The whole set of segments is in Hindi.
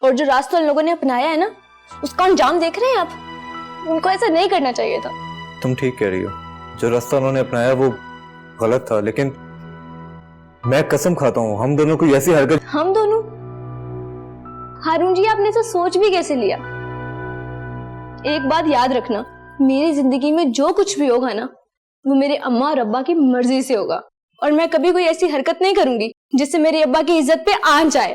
और जो रास्ता उन लोगों ने अपनाया है ना, उसका अंजाम देख रहे हैं आप। उनको ऐसा नहीं करना चाहिए था। तुम ठीक कह रही हो, जो रास्ता उन्होंने अपनाया वो गलत था, लेकिन मैं कसम खाता हूँ हम दोनों को ऐसी हरकत। हम दोनों? हारून जी, आपने ऐसा सोच भी कैसे लिया? एक बात याद रखना, मेरी जिंदगी में जो कुछ भी होगा ना, वो मेरे अम्मा और अब्बा की मर्जी से होगा, और मैं कभी कोई ऐसी हरकत नहीं करूंगी जिससे मेरे अब्बा की इज्जत पे आंच आए।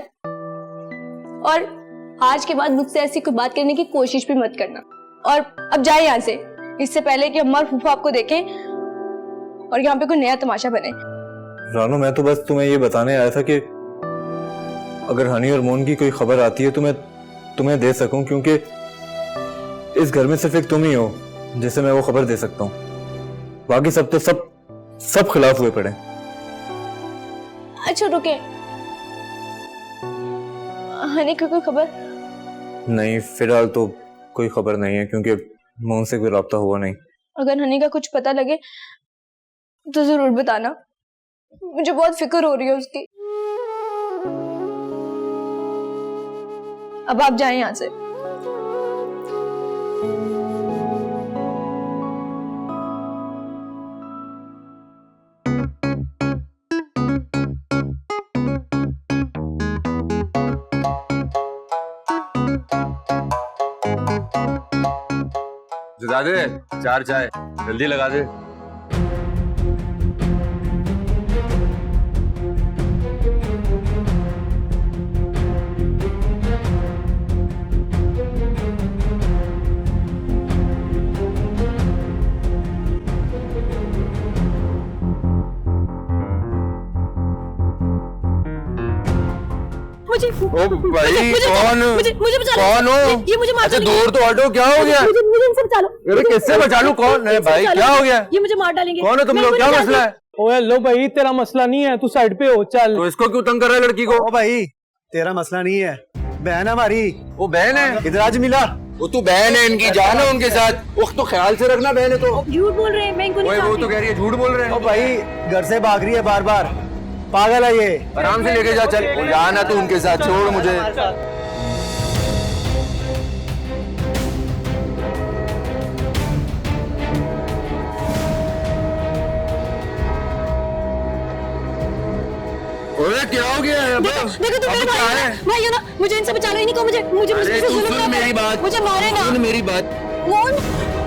और आज के बाद मुझसे ऐसी कोई बात करने की कोशिश भी मत करना। और अब जाए यहाँ से, इससे पहले कि अम्मा और फूफा आपको देखें और यहाँ पे कोई नया तमाशा बने। रानो, मैं तो बस तुम्हें ये बताने आया था कि अगर हनी और मोन की कोई खबर आती है तो मैं तुम्हें दे सकूं, क्योंकि इस घर में सिर्फ एक तुम ही हो जिसे मैं वो खबर दे सकता हूँ। बाकी सब तो सब खिलाफ हुए पड़े। अच्छा रुके, हनी की कोई खबर? नहीं, फिलहाल तो कोई खबर नहीं है, क्योंकि मोन से कोई राब्ता हुआ नहीं। अगर हनी का कुछ पता लगे तो जरूर बताना, मुझे बहुत फिक्र हो रही है उसकी। अब आप जाएं यहाँ से। लगा दे 4 चाय, जल्दी लगा दे। ओ भाई, कौन हो? ये मुझे मार अच्छा दूर तो हटो, क्या हो गया? मुझे इनसे बचा लो। अरे किससे बचा लूं? कौन है भाई, क्या हो गया? ये मुझे मार डालेंगे। कौन है तुम लोग, क्या मसला है? ओए लो भाई, तेरा मसला नहीं है, तू साइड पे हो, चल। तो इसको क्यों तंग कर रहा है लड़की को? ओ भाई, तेरा मसला नहीं है, बहन है हमारी। वो बहन है? इधर आज मिला। वो तू बहन है इनकी, जान है उनके साथ। उख तो ख्याल से रखना, बहन है तो। झूठ बोल रहे हैं, मैं इनको नहीं वो तो कह रही है झूठ बोल रहे ओ हैं। भाई, घर से भाग रही है बार बार, पागल है ये। आराम से लेके जा, चल। वो जाना तू उनके साथ, छोड़ मुझे। ओए क्या हो गया है? देखो तुम अब मेरे क्या भाई है? भाई हो ना, मुझे इनसे बचा लो। इनको मुझे मुझे अरे तू सुन मेरी बात, मुझे मारेगा। सुन मेरी बात। कौन?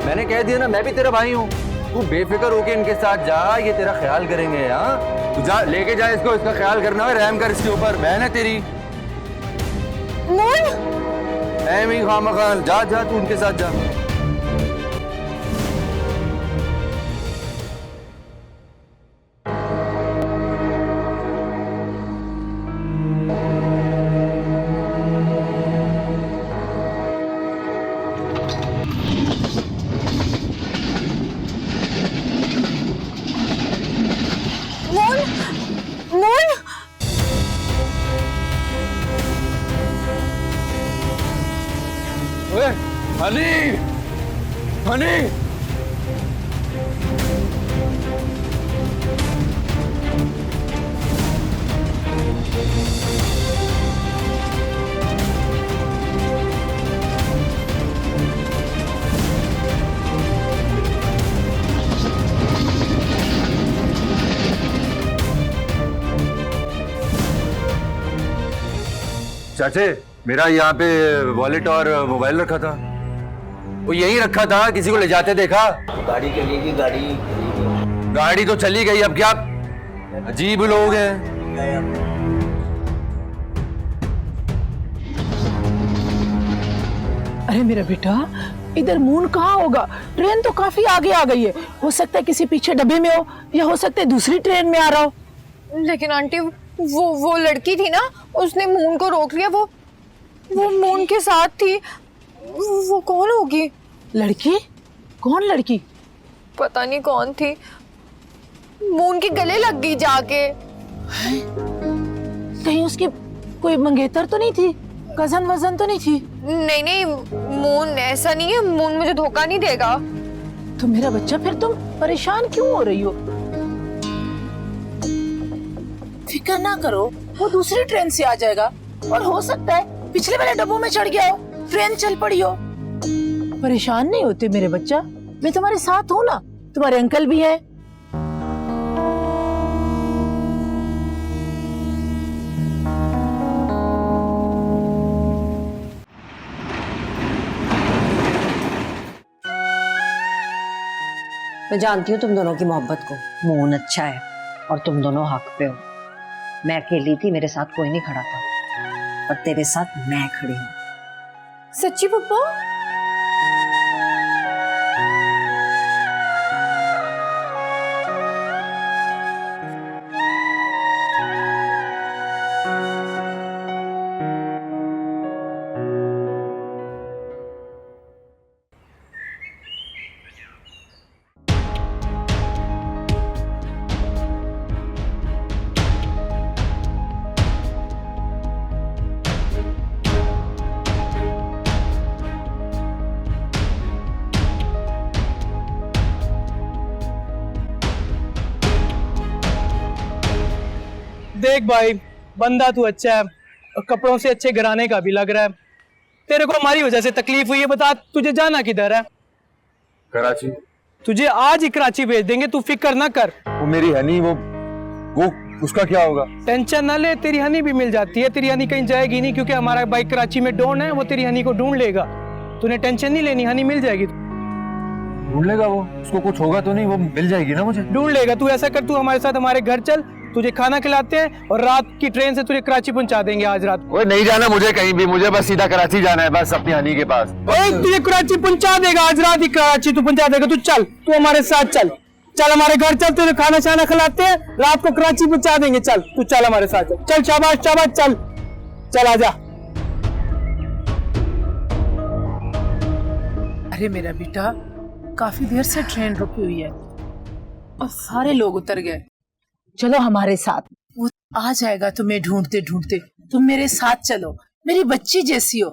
मैंने कह दिया ना, मैं भी तेरा भाई हूँ। तू बेफिक्र होके इनके साथ जा, ये तेरा ख्याल करेंगे। हाँ तू जा, लेके जा इसको, इसका ख्याल करना है, रहम कर इसके ऊपर। बहन है तेरी। कौन? ऐम ही खामखान, जा जा तू उनके साथ जा। ओए हनी, हनी। चाचे, मेरा यहाँ पे वॉलेट और मोबाइल रखा था, वो यहीं रखा था, किसी को ले जाते देखा? गाड़ी चलेगी, गाड़ी तो चली गई, अब क्या? अजीब लोग हैं। अरे मेरा बेटा, इधर मून कहाँ होगा? ट्रेन तो काफी आगे आ गई है। हो सकता है किसी पीछे डब्बे में हो, या हो सकता है दूसरी ट्रेन में आ रहा हो। लेकिन आंटी, वो लड़की थी ना, उसने मून को रोक लिया। वो मून के साथ थी। वो कौन होगी? लड़की? कौन लड़की? पता नहीं कौन थी। मून के गले लग गई जाके। कहीं उसकी कोई मंगेतर तो नहीं थी? कजन वजन तो नहीं थी? नहीं, मून ऐसा नहीं है। मून मुझे धोखा नहीं देगा। तो मेरा बच्चा, फिर तुम परेशान क्यों हो रही हो? फिक्र ना करो, वो दूसरी ट्रेन से आ जाएगा, और हो सकता है पिछले वाले डब्बों में चढ़ गया हो, ट्रेन चल पड़ी हो। परेशान नहीं होते मेरे बच्चा, मैं तुम्हारे साथ हूँ ना, तुम्हारे अंकल भी है। मैं जानती हूँ तुम दोनों की मोहब्बत को। मोहन अच्छा है और तुम दोनों हक पे हो। मैं अकेली थी, मेरे साथ कोई नहीं खड़ा था, और तेरे साथ मैं खड़ी हूँ। सच्ची पप्पा? देख भाई, बंदा तू अच्छा है और कपड़ों से अच्छे घराने का भी लग रहा है। तेरे को हमारी वजह से तकलीफ हुई है, बता तुझे जाना किधर है? कराची। तुझे आज ही कराची भेज देंगे, तू फिक्र ना कर। वो मेरी हनी, वो उसका क्या होगा? टेंशन ना ले, तेरी हनी भी मिल जाती है। तेरी हनी कहीं जाएगी नहीं, क्योंकि हमारा भाई कराची में डॉन है, वो तेरी हनी को ढूंढ लेगा। तूने टेंशन नहीं लेनी, हनी मिल जाएगी। ढूंढ लेगा वो? उसको कुछ होगा तो नहीं? वो मिल जाएगी ना मुझे? ढूंढ लेगा। तू ऐसा कर, तू हमारे साथ हमारे घर चल, तुझे खाना खिलाते हैं और रात की ट्रेन से तुझे कराची पहुंचा देंगे आज रात। ओए नहीं जाना मुझे कहीं भी, मुझे बस सीधा कराची जाना है, बस अपनी हनी के पास। तुझे कराची पहुंचा देगा आज रात ही, कराची तू पहुंचा देगा। तू चल, तू हमारे साथ चल, चल हमारे घर चल, तुझे खाना शाना खिलाते हैं, रात को कराची पहुंचा देंगे। चल तू, चल हमारे साथ चल, चल शाबाश शाबाश, चल चल आजा। अरे मेरा बेटा, काफी देर से ट्रेन रुकी हुई है और सारे लोग उतर गए। चलो हमारे साथ, वो आ जाएगा तुम्हें ढूंढते ढूंढते। तुम मेरे साथ चलो, मेरी बच्ची जैसी हो,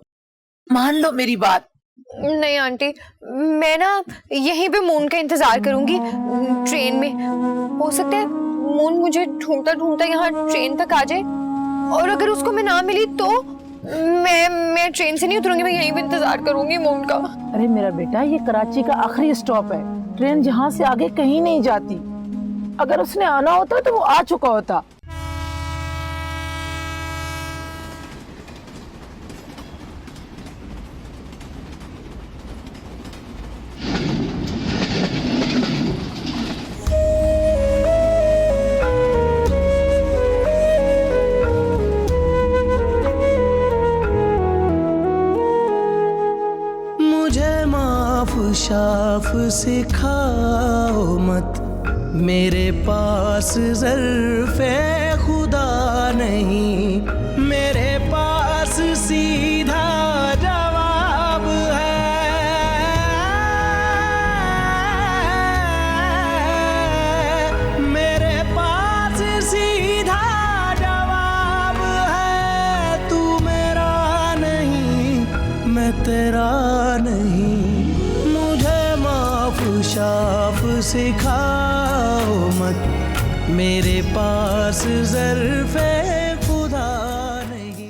मान लो मेरी बात। नहीं आंटी, मैं ना यहीं पे मून का इंतजार करूंगी ट्रेन में। हो सकता है मून मुझे ढूंढता ढूंढता यहाँ ट्रेन तक आ जाए, और अगर उसको मैं ना मिली तो मैं ट्रेन से नहीं उतरूंगी, मैं यहीं पे इंतजार करूंगी मून का। अरे मेरा बेटा, ये कराची का आखिरी स्टॉप है, ट्रेन जहाँ से आगे कहीं नहीं जाती। अगर उसने आना होता तो वो आ चुका होता। मुझे माफ शाफ सिखाओ मत, मेरे पास ज़र्फ़े खुदा नहीं, मेरे पास सीधा जवाब है। मेरे पास सीधा जवाब है, तू मेरा नहीं, मैं तेरा नहीं। मुझे माफ शाफ सिखाओ मत, मेरे पास ज़र्फ़े खुदा नहीं।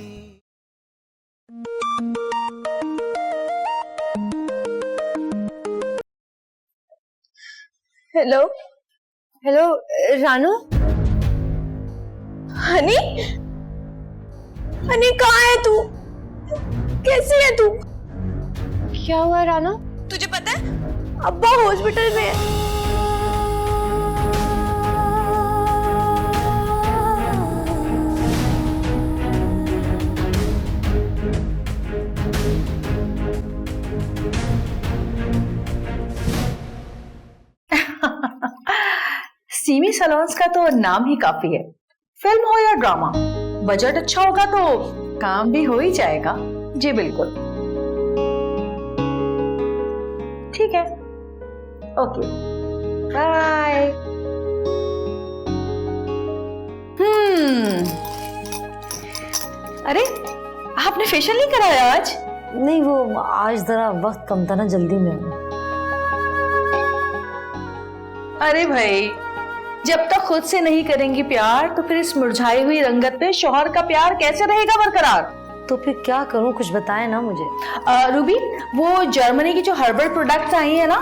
Hello hello Ranu. Honey, honey कहाँ है तू? कैसी है तू? क्या हुआ रानू? तुझे पता है अब्बा हॉस्पिटल में है। सीमी सलोन्स का तो नाम ही काफी है। फिल्म हो या ड्रामा, बजट अच्छा होगा तो काम भी हो ही जाएगा। जी बिल्कुल, ठीक है, ओके बाय। अरे आपने फेशियल नहीं कराया आज? नहीं, वो आज जरा वक्त कम था ना, जल्दी में हूँ। अरे भाई, जब तक खुद से नहीं करेंगी प्यार तो फिर इस मुरझाई हुई रंगत पे शौहर का प्यार कैसे रहेगा बरकरार? तो फिर क्या करूं, कुछ बताए ना मुझे। रूबी, वो जर्मनी की जो हर्बल प्रोडक्ट्स आई है ना,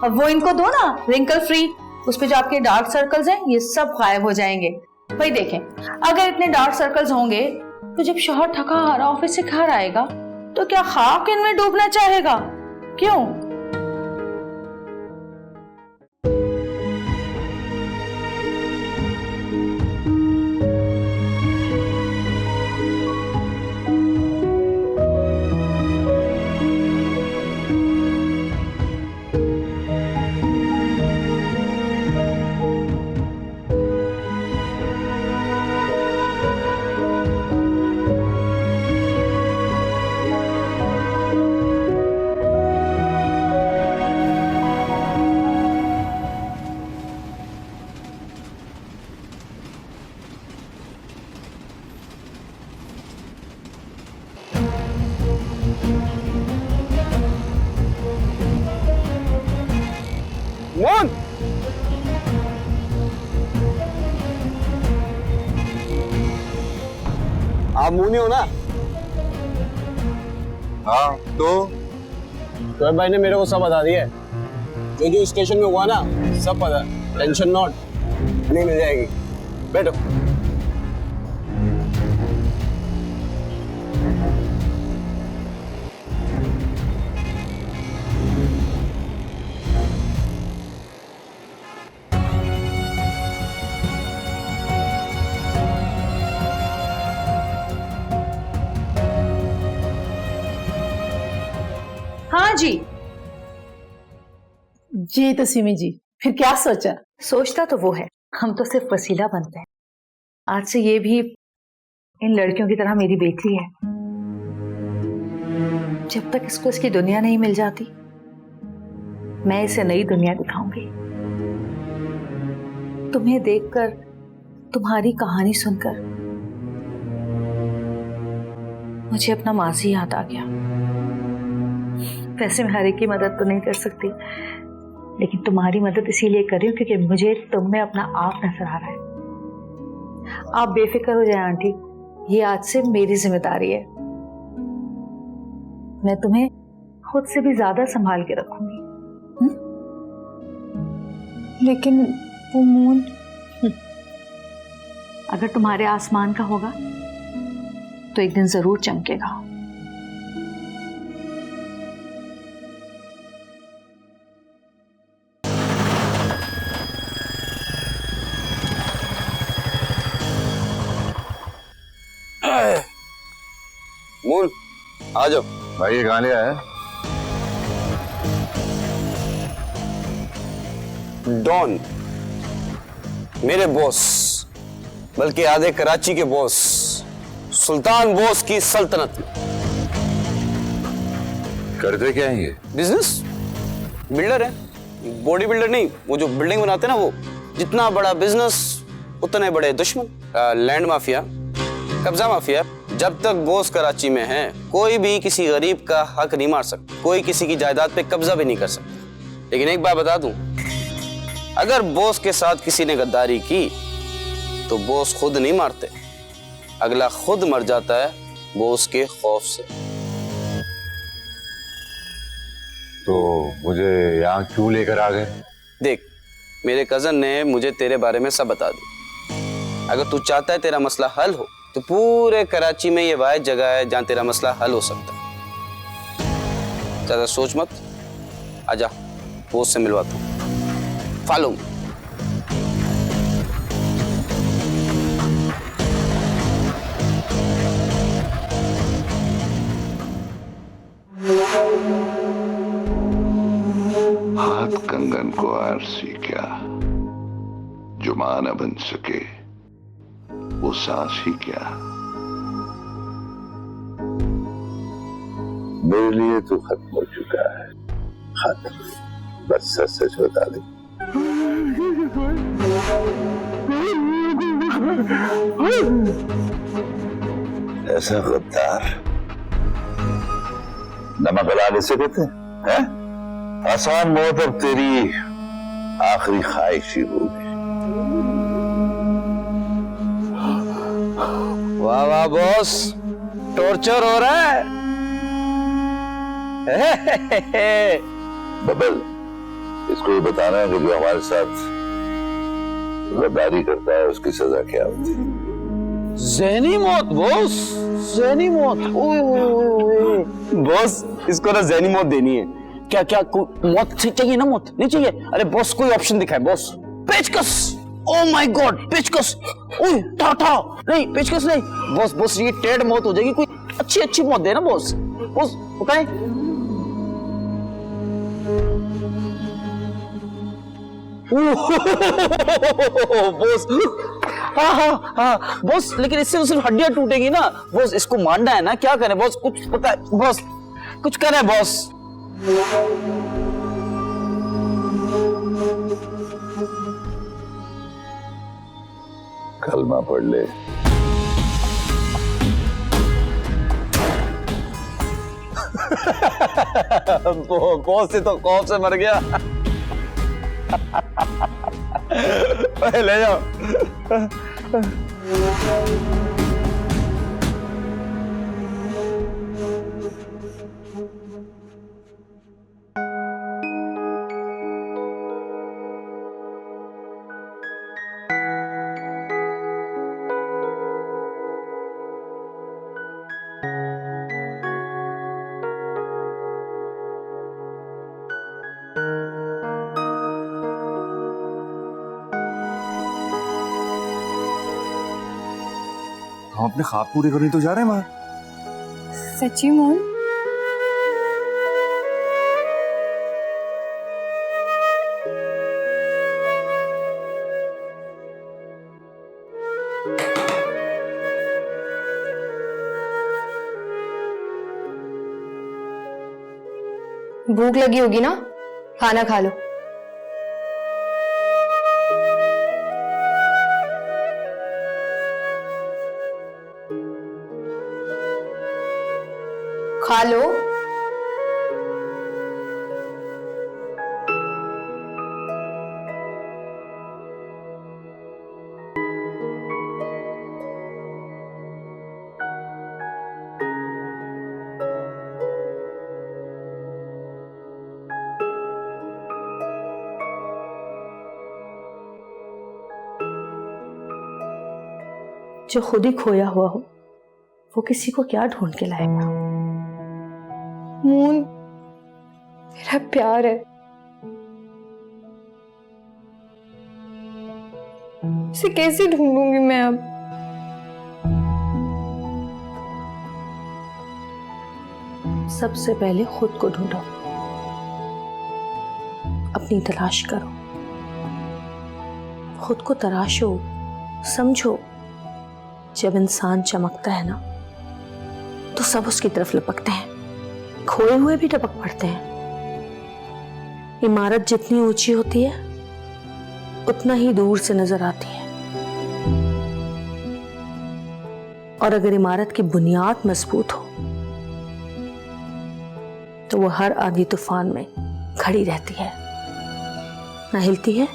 वो इनको दो ना, रिंकल फ्री। उस पे जो आपके डार्क सर्कल्स हैं ये सब गायब हो जाएंगे। भाई देखें, अगर इतने डार्क सर्कल्स होंगे तो जब शौहर थका हारा ऑफिस से घर आएगा तो क्या खाक इनमें डूबना चाहेगा? क्यों? मोहन, आप मुनी हो ना? हाँ तो शोएब भाई ने मेरे को सब बता दिया है। जो जो स्टेशन में हुआ ना, सब पता। टेंशन नॉट, नहीं मिल जाएगी। बैठो। हाँ जी। जी तो सिमी जी, फिर क्या सोचा? सोचता तो वो है, हम तो सिर्फ वसीला बनते हैं। आज से ये भी इन लड़कियों की तरह मेरी बेटी है। जब तक इसको इसकी दुनिया नहीं मिल जाती, मैं इसे नई दुनिया दिखाऊंगी। तुम्हें देखकर, तुम्हारी कहानी सुनकर मुझे अपना माजी याद आ गया। वैसे मैं हर एक की मदद तो नहीं कर सकती, लेकिन तुम्हारी मदद इसीलिए कर रही हूँ क्योंकि मुझे तुम में अपना आप नजर आ रहा है। आप बेफिक्र हो जाए आंटी, ये आज से मेरी जिम्मेदारी है। मैं तुम्हें खुद से भी ज्यादा संभाल के रखूंगी। लेकिन वो मून, अगर तुम्हारे आसमान का होगा तो एक दिन जरूर चमकेगा। मून, आ जाओ। भाई ये कहाँ ले आया? डॉन, मेरे बॉस, बल्कि आधे कराची के बॉस, सुल्तान बॉस की सल्तनत में। करते क्या है ये? बिजनेस, बिल्डर है। बॉडी बिल्डर नहीं, वो जो बिल्डिंग बनाते हैं ना वो। जितना बड़ा बिजनेस उतने बड़े दुश्मन। लैंड माफिया, कब्जा माफिया। जब तक बॉस कराची में है, कोई भी किसी गरीब का हक नहीं मार सकता, कोई किसी की जायदाद पे कब्जा भी नहीं कर सकता। लेकिन एक बात बता दूं, अगर बॉस के साथ किसी ने गद्दारी की तो बॉस खुद नहीं मारते, अगला खुद मर जाता है बॉस के खौफ से। तो मुझे यहाँ क्यों लेकर आ गए? देख, मेरे कजन ने मुझे तेरे बारे में सब बता दिया। अगर तू चाहता है तेरा मसला हल हो तो पूरे कराची में ये वाहिद जगह है जहां तेरा मसला हल हो सकता है। ज्यादा सोच मत, आजा, बॉस से मिलवाता हूं। Follow me. हाथ कंगन को आरसी क्या, जो मां न बन सके वो सांस ही क्या। मेरे लिए तो खत्म हो चुका है, खत्म। बस सच सच बता दे। ऐसा गद्दार नमक गला से कहते हैं? आसान मौत अब तेरी आखिरी ख्वाहिश ही होगी। वाह वाह बॉस, टॉर्चर हो रहा है। बबल, इसको ये बताना है कि जो हमारे साथ गद्दारी करता है उसकी सजा क्या होती है। ज़हनी मौत बॉस, ज़हनी मौत। ओए ओए ओए बॉस, इसको ना ज़हनी मौत देनी है। क्या क्या मौत चाहिए ना? मौत नहीं चाहिए? अरे बॉस कोई ऑप्शन दिखाए बॉस। पेचकस। ओह माय गॉड, पेचकस। ओए ठा ठा नहीं, पेचकस नहीं बॉस। बॉस ये टेढ़ मौत हो जाएगी, कोई अच्छी मौत दे ना बॉस। बॉस बताए। बॉस हाँ बॉस, लेकिन इससे तो सिर्फ हड्डियां टूटेगी ना बॉस। इसको मारना है ना, क्या करें बॉस? कुछ पता है बॉस? कुछ करें बॉस? कलमा पढ़ ले। बॉस से तो खौफ से मर गया। ले जाओ। हम अपने ख्वाब पूरे करने तो जा रहे हैं वहां। सच्ची मोहन? भूख लगी होगी ना, खाना खा लो। खा लो। जो खुद ही खोया हुआ हो वो किसी को क्या ढूंढ के लाएगा। मून, मेरा प्यार है, इसे कैसे ढूंढूंगी मैं अब? सबसे पहले खुद को ढूंढो, अपनी तलाश करो, खुद को तराशो, समझो। जब इंसान चमकता है ना तो सब उसकी तरफ लपकते हैं, खोए हुए भी टपक पड़ते हैं। इमारत जितनी ऊंची होती है उतना ही दूर से नजर आती है, और अगर इमारत की बुनियाद मजबूत हो तो वो हर आंधी तूफान में खड़ी रहती है, ना हिलती है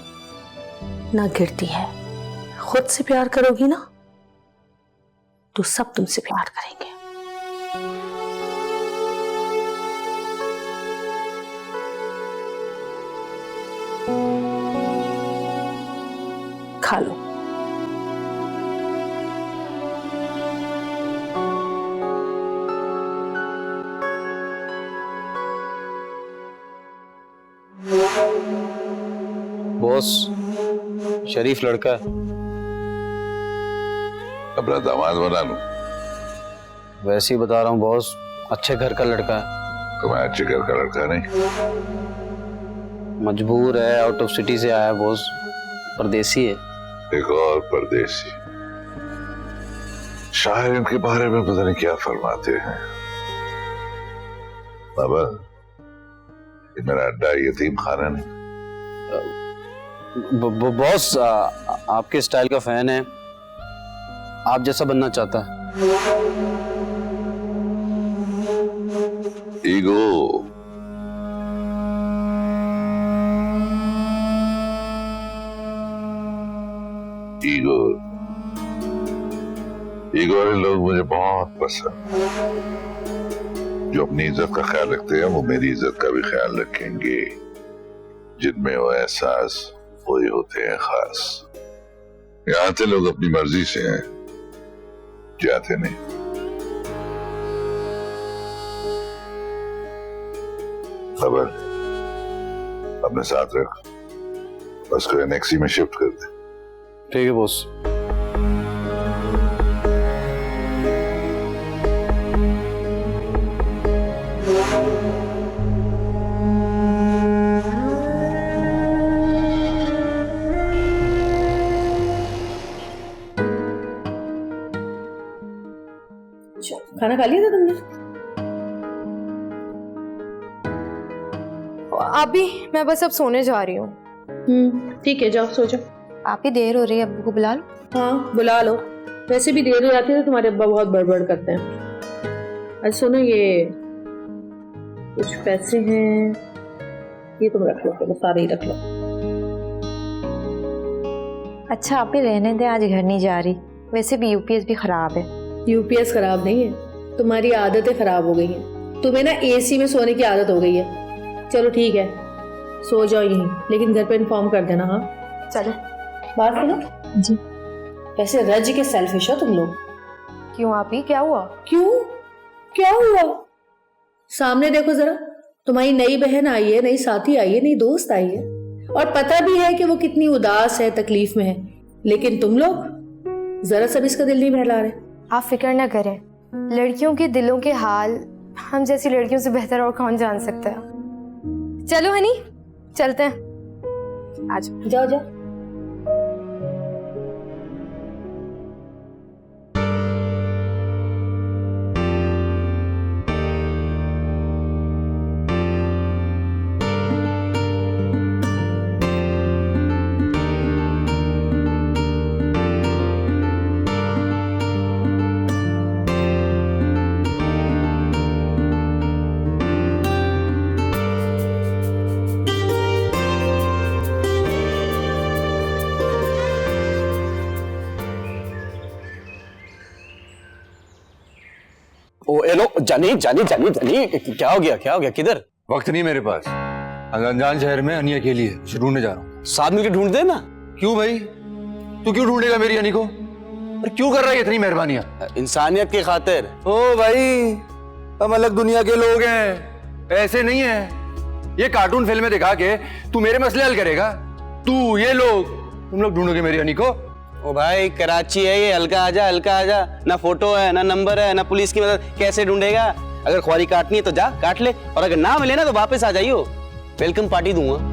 ना गिरती है। खुद से प्यार करोगी ना तो सब तुमसे प्यार करेंगे। खा लो। बॉस शरीफ लड़का है। अपना दामाद बना लूं? वैसे ही बता रहा हूँ बॉस, अच्छे घर का लड़का है। तो मैं अच्छे घर का लड़का नहीं। मजबूर है, आउट ऑफ सिटी से आया बॉस, परदेसी है। एक और परदेसी। शायर इनके बारे में पता नहीं क्या फरमाते हैं। बाबा, ये मेरा अड्डा यतीम खाना नहीं। बॉस आपके स्टाइल का फैन है, आप जैसा बनना चाहता है। ईगो। ईगो ईगो वाले लोग मुझे बहुत पसंद हैं। जो अपनी इज्जत का ख्याल रखते हैं वो मेरी इज्जत का भी ख्याल रखेंगे। जिनमें वो एहसास वही होते हैं खास। यहाँ आते लोग अपनी मर्जी से हैं, जाते नहीं। खबर अपने साथ रख, बस को एनेक्सी में शिफ्ट कर दे। ठीक है बॉस। खाना खा लिया था तुमने? अभी मैं बस अब सोने जा रही हूँ। ठीक है, जाओ सो जाओ। आप ही देर हो रही है, अब्बू को बुला लो। हाँ बुला लो, वैसे भी देर हो जाती है तो तुम्हारे अब्बा बहुत बड़बड़ करते हैं। अच्छा सुनो, ये कुछ पैसे हैं, ये तुम रख लो, चलो सारे ही रख लो। अच्छा आप ही रहने दें, आज घर नहीं जा रही। वैसे भी यूपीएस भी खराब है। यूपीएस खराब नहीं है, तुम्हारी आदतें खराब हो गई हैं। तुम्हें ना एसी में सोने की आदत हो गई है। चलो ठीक है, सो जाओ यहीं, लेकिन घर पे इन्फॉर्म कर देना। हाँ चलो। बात सुनो जी, वैसे रज के सेल्फिश हो तुम लोग। क्यों आप ही, क्या हुआ? क्यों, क्या हुआ? सामने देखो जरा, तुम्हारी नई बहन आई है, नई साथी आई है, नई दोस्त आई है, और पता भी है कि वो कितनी उदास है, तकलीफ में है, लेकिन तुम लोग जरा सा भी इसका दिल नहीं बहला रहे। आप फिक्र ना करें, लड़कियों के दिलों के हाल हम जैसी लड़कियों से बेहतर और कौन जान सकता है। चलो हनी, चलते हैं। आज जाओ जाओ। ओ हेलो, जानी जानी जानी जानी, क्या हो गया, क्या हो गया, किधर? वक्त नहीं मेरे पास, अनजान शहर में हनी अकेली है, उसे ढूंढने जा रहा हूँ। साथ मिलकर ढूंढ दे ना। क्यों भाई, तू क्यों ढूंढेगा मेरी हनी को? और क्यों कर रहा है इतनी मेहरबानियां? इंसानियत की खातिर। ओ भाई, हम अलग दुनिया के लोग हैं, ऐसे नहीं है। ये कार्टून फिल्में दिखा के तू मेरे मसले हल करेगा? तू, ये लोग, तुम लोग ढूंढोगे मेरी हनी को? ओ भाई कराची है ये, हल्का आजा, हल्का आजा। ना फोटो है, ना नंबर है, ना पुलिस की मदद, कैसे ढूंढेगा? अगर ख्वारी काटनी है तो जा काट ले, और अगर ना मिले ना तो वापस आ जाइयो, वेलकम पार्टी दूंगा।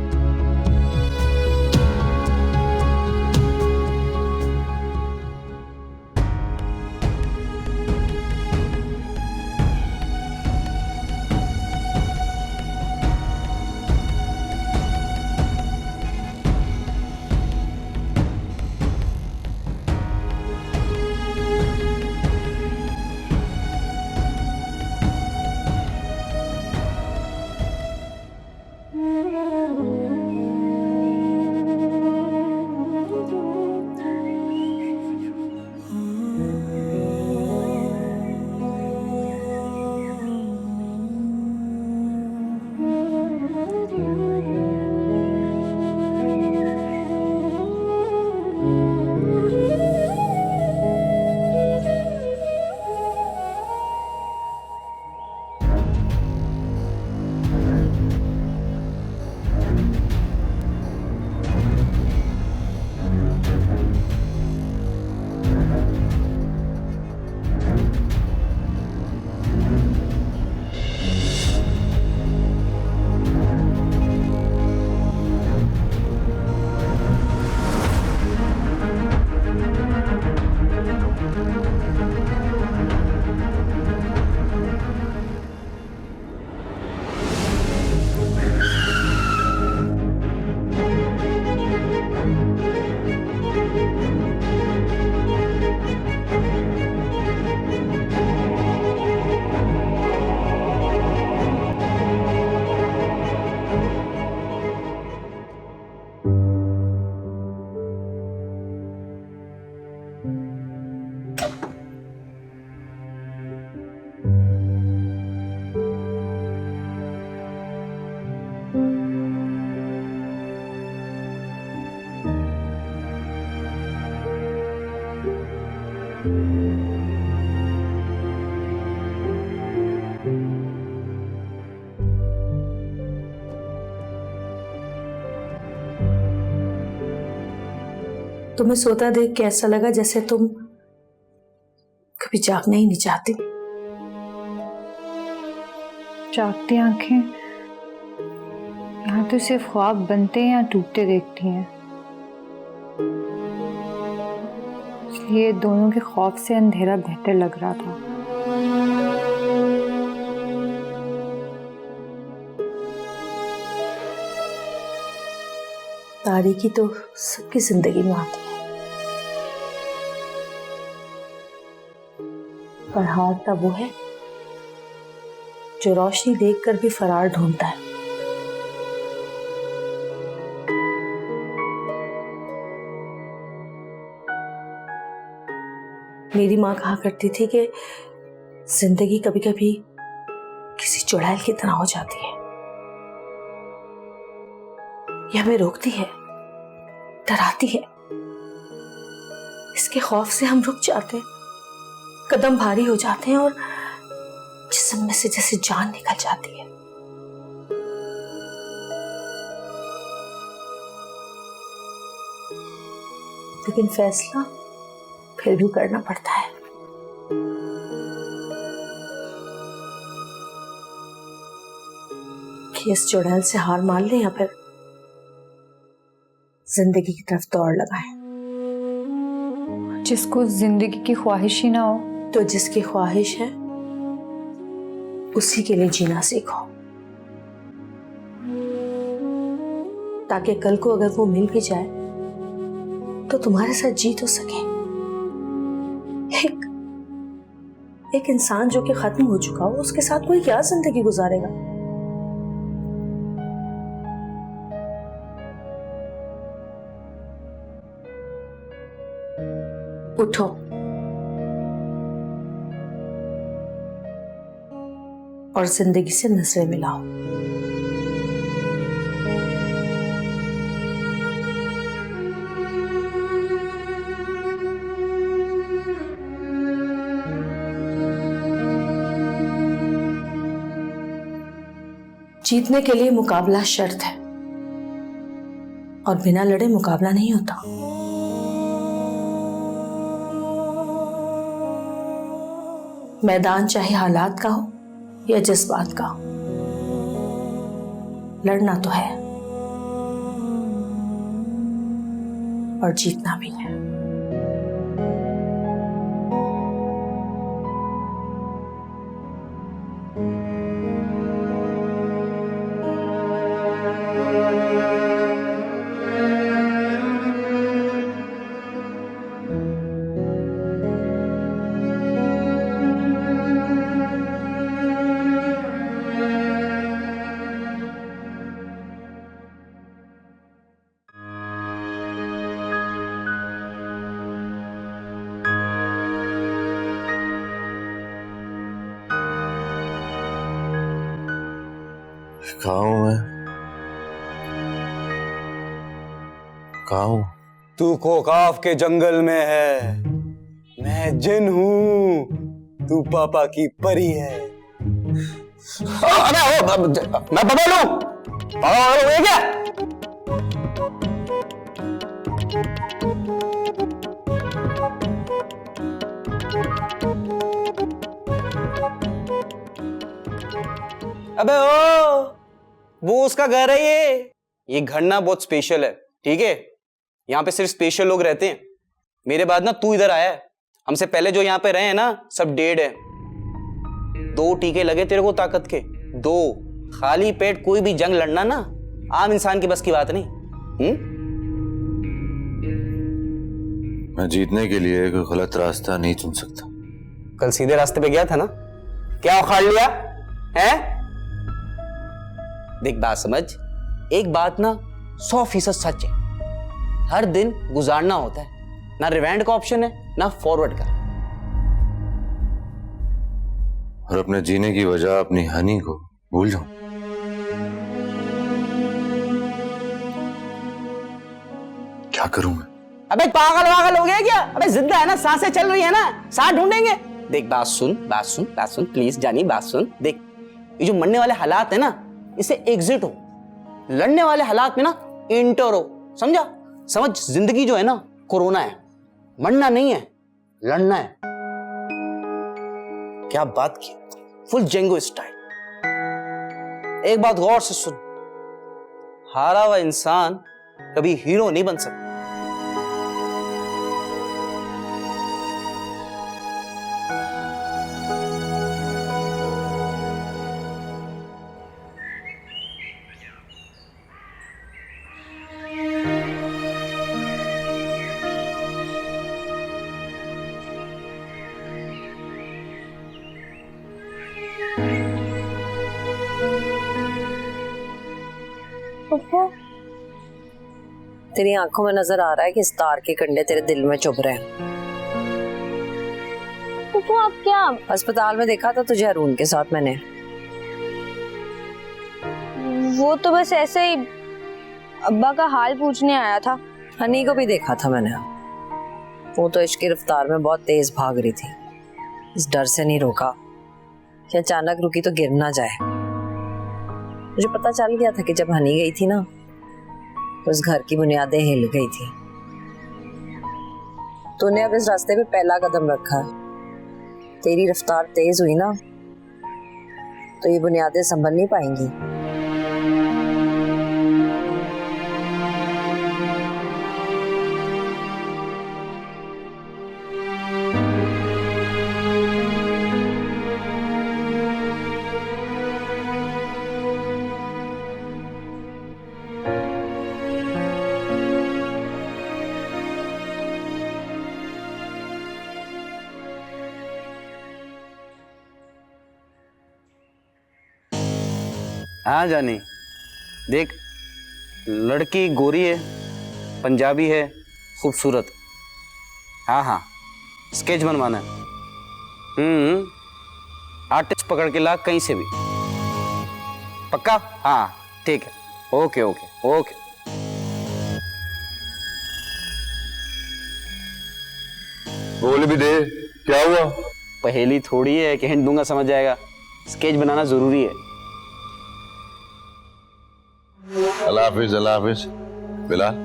तुम्हें सोता देख के ऐसा लगा जैसे तुम कभी जागना ही नहीं चाहती। जागती आंखें यहाँ तो सिर्फ ख्वाब बनते हैं या टूटते देखती हैं, इसलिए दोनों के खौफ से अंधेरा बेहतर लग रहा था। तारीकी तो सबकी जिंदगी में आती है, पर हारता वो है जो रोशनी देखकर भी फरार ढूंढता है। मेरी माँ कहा करती थी कि जिंदगी कभी कभी किसी चुड़ैल की तरह हो जाती है, ये हमें रोकती है, डराती है। इसके खौफ से हम रुक जाते हैं, कदम भारी हो जाते हैं और जिस्म में से जैसे जान निकल जाती है। लेकिन फैसला फिर भी करना पड़ता है। कि इस चुड़ैल से हार मान ले या फिर जिंदगी की तरफ दौड़ लगाए। जिसको जिंदगी की ख्वाहिश ही ना हो तो जिसकी ख्वाहिश है उसी के लिए जीना सीखो, ताकि कल को अगर वो मिल भी जाए तो तुम्हारे साथ जी तो सके। एक इंसान जो कि खत्म हो चुका हो, उसके साथ कोई क्या जिंदगी गुजारेगा। उठो और जिंदगी से नजरें मिलाओ। जीतने के लिए मुकाबला शर्त है और बिना लड़े मुकाबला नहीं होता। मैदान चाहे हालात का हो या जज्बात का, लड़ना तो है और जीतना भी है। कहाँ हूँ मैं? कहाँ हूँ? तू खोकाफ के जंगल में है, मैं जिन हूँ, तू पापा की परी है। मैं बबलू हूँ, ये क्या? अबे ओ, वो उसका घर है ये घर ना बहुत स्पेशल है, ठीक है? यहाँ पे सिर्फ स्पेशल लोग रहते हैं। मेरे बाद ना तू इधर आया है, हमसे पहले जो यहाँ पे रहे हैं ना सब डेड है। 2 टीके लगे तेरे को ताकत के, 2। खाली पेट कोई भी जंग लड़ना ना आम इंसान की बस की बात नहीं। मैं जीतने के लिए कोई गलत रास्ता नहीं चुन सकता। कल सीधे रास्ते पे गया था ना, क्या उखाड़ लिया है? देख बात समझ, एक बात ना 100% सच है, हर दिन गुजारना होता है, ना रिवाइंड का ऑप्शन है ना फॉरवर्ड का। और अपने जीने की वजह अपनी हनी को भूल जाऊं। क्या करूं मैं? अबे पागल वागल हो गया क्या? अबे जिंदा है ना, सांसें चल रही है ना, सांस ढूंढेंगे। देख बात सुन प्लीज जानी, बात सुन। देख ये जो मरने वाले हालात है ना, इसे एग्जिट हो, लड़ने वाले हालात में ना इंटर हो, समझा? समझ, जिंदगी जो है ना कोरोना है, मरना नहीं है, लड़ना है। क्या बात की, फुल जेंगो स्टाइल। एक बात गौर से सुन, हारा हुआ इंसान कभी हीरो नहीं बन सकता। तेरी आंखों में नजर आ रहा है कि इस तार के कंडे तेरे दिल में चुभ रहे हैं। तो आप क्या? अस्पताल में देखा था तुझे अरुण के साथ मैंने। वो तो बस ऐसे ही अब्बा का हाल पूछने आया था। हनी को भी देखा था मैंने, वो तो इश्क की रफ्तार में बहुत तेज भाग रही थी। इस डर से नहीं रोका कि अचानक रुकी तो गिर ना जाए। मुझे पता चल गया था कि जब हनी गई थी ना तो उस घर की बुनियादें हिल गई थी। तूने अब इस रास्ते पे पहला कदम रखा है। तेरी रफ्तार तेज हुई ना तो ये बुनियादें संभल नहीं पाएंगी। हाँ जानी, देख, लड़की गोरी है, पंजाबी है, खूबसूरत। हाँ हाँ, स्केच बनवाना है। आर्टिस्ट पकड़ के ला कहीं से भी। पक्का? हाँ ठीक है, ओके ओके ओके। बोल भी दे, क्या हुआ? पहेली थोड़ी है कि हिंट दूंगा समझ जाएगा। स्केच बनाना जरूरी है। अल्लाह हाफिज, अल्लाह हाफिज। बिलाल,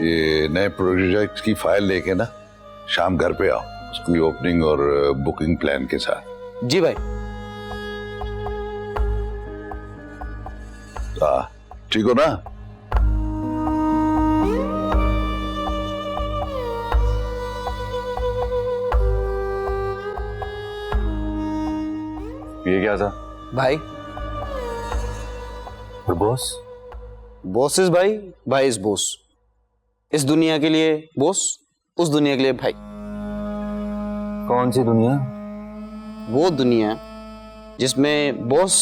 ये नए प्रोजेक्ट की फाइल लेके ना शाम घर पे आओ, उसकी ओपनिंग और बुकिंग प्लान के साथ। जी भाई। ठीक हो ना? ये क्या था भाई? बॉस? बॉस इज भाई, भाई इज बॉस। इस दुनिया के लिए बॉस, उस दुनिया के लिए भाई। कौन सी दुनिया? वो दुनिया जिसमें बॉस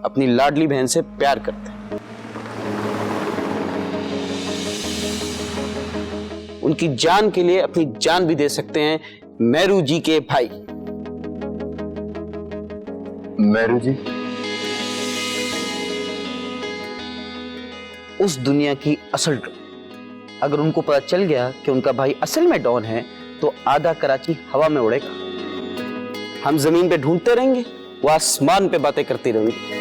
अपनी लाडली बहन से प्यार करते हैं, उनकी जान के लिए अपनी जान भी दे सकते हैं। मेरू जी के भाई। मेरू जी? उस दुनिया की असल डॉन। अगर उनको पता चल गया कि उनका भाई असल में डॉन है तो आधा कराची हवा में उड़ेगा। हम जमीन पे ढूंढते रहेंगे, वो आसमान पे बातें करती रहेंगी।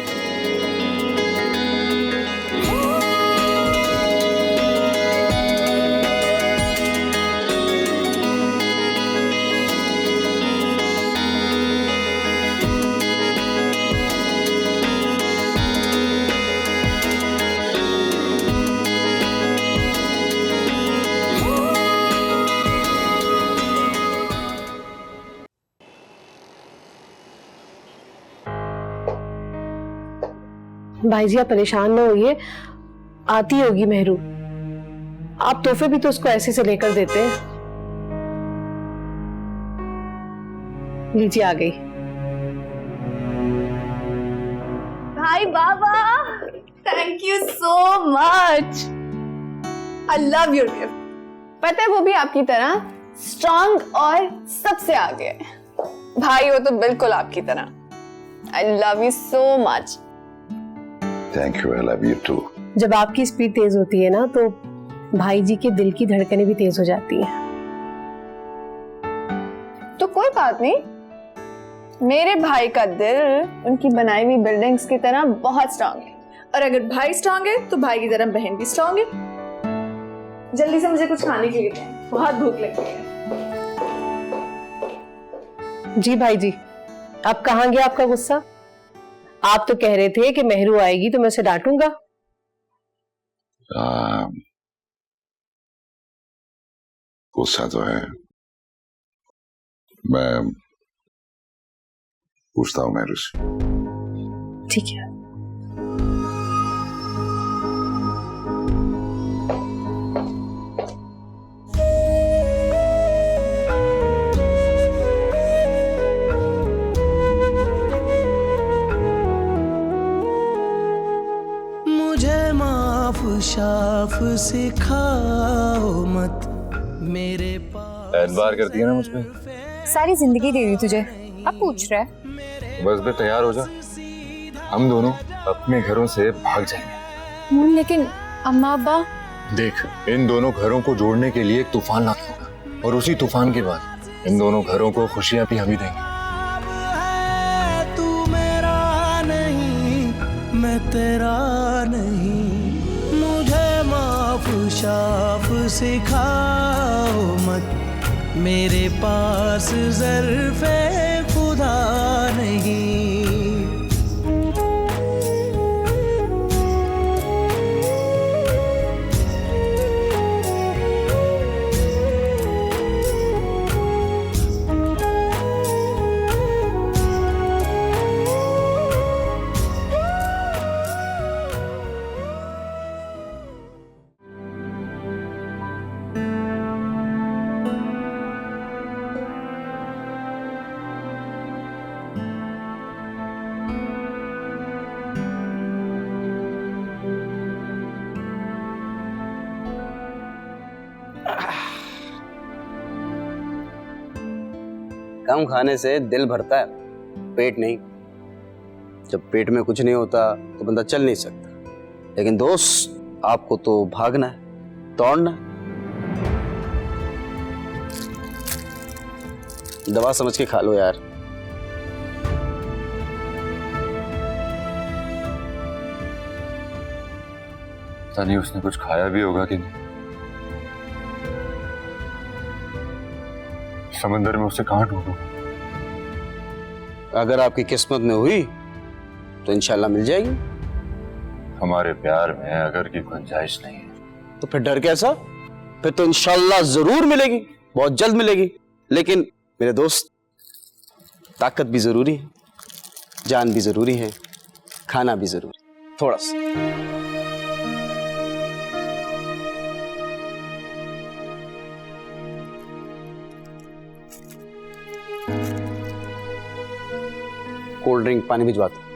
भाई जी आप परेशान ना होइए, आती होगी मेहरू। आप तोहफे भी तो उसको ऐसे से लेकर देते हैं। लीजिए आ गई। भाई बाबा, thank you so much. I love your gift. पता है वो भी आपकी तरह स्ट्रांग और सबसे आगे है। भाई हो तो बिल्कुल आपकी तरह। I love you so much. Thank you, I love you too. जब आपकी स्पीड तेज होती है ना तो भाई जी के दिल की धड़कनें भी तेज हो जाती हैं। तो कोई बात नहीं, मेरे भाई का दिल उनकी बनाई हुई बिल्डिंग्स की तरह बहुत स्ट्रांग है, और अगर भाई स्ट्रांग है तो भाई की तरह बहन भी स्ट्रांग है। जल्दी से मुझे कुछ खाने के लिए दें। बहुत भूख लगी है। जी भाई जी, अब कहाँ गया आपका गुस्सा? आप तो कह रहे थे कि मेहरू आएगी तो मैं उसे डांटूंगा। गुस्सा तो है, मैं पूछता हूँ मेहरू से। ठीक है। मुझे माफ शाफ सिखाओ मत मेरे पास। एतबार करती है ना मुझ पे। सारी जिंदगी दे दी तुझे, अब पूछ रहा है? बस बे तैयार हो जा, हम दोनों अपने घरों से भाग जाएंगे। मून, लेकिन अम्मा अब्बा। देख, इन दोनों घरों को जोड़ने के लिए एक तूफान लाना होगा, और उसी तूफान के बाद इन दोनों घरों को खुशियां भी हम ही देंगे। तू मेरा नहीं, मैं तेरा नहीं, मुझे माफ शाफ सिखाओ मत, मेरे पास ज़र्फ़े खुदा नहीं। कम खाने से दिल भरता है, पेट नहीं। जब पेट में कुछ नहीं होता तो बंदा चल नहीं सकता। लेकिन दोस्त, आपको तो भागना है, दौड़ना है। दवा समझ के खा लो यार। पता नहीं उसने कुछ खाया भी होगा कि नहीं। समंदर में उसे कहाँ ढूंढूं? अगर आपकी किस्मत में हुई तो इंशाल्लाह मिल जाएगी। हमारे प्यार में अगर की गुंजाइश नहीं है तो फिर डर कैसा? फिर तो इंशाल्लाह जरूर मिलेगी, बहुत जल्द मिलेगी। लेकिन मेरे दोस्त, ताकत भी जरूरी है, जान भी जरूरी है, खाना भी जरूरी, थोड़ा सा। कोल्ड ड्रिंक, पानी भिजवाते।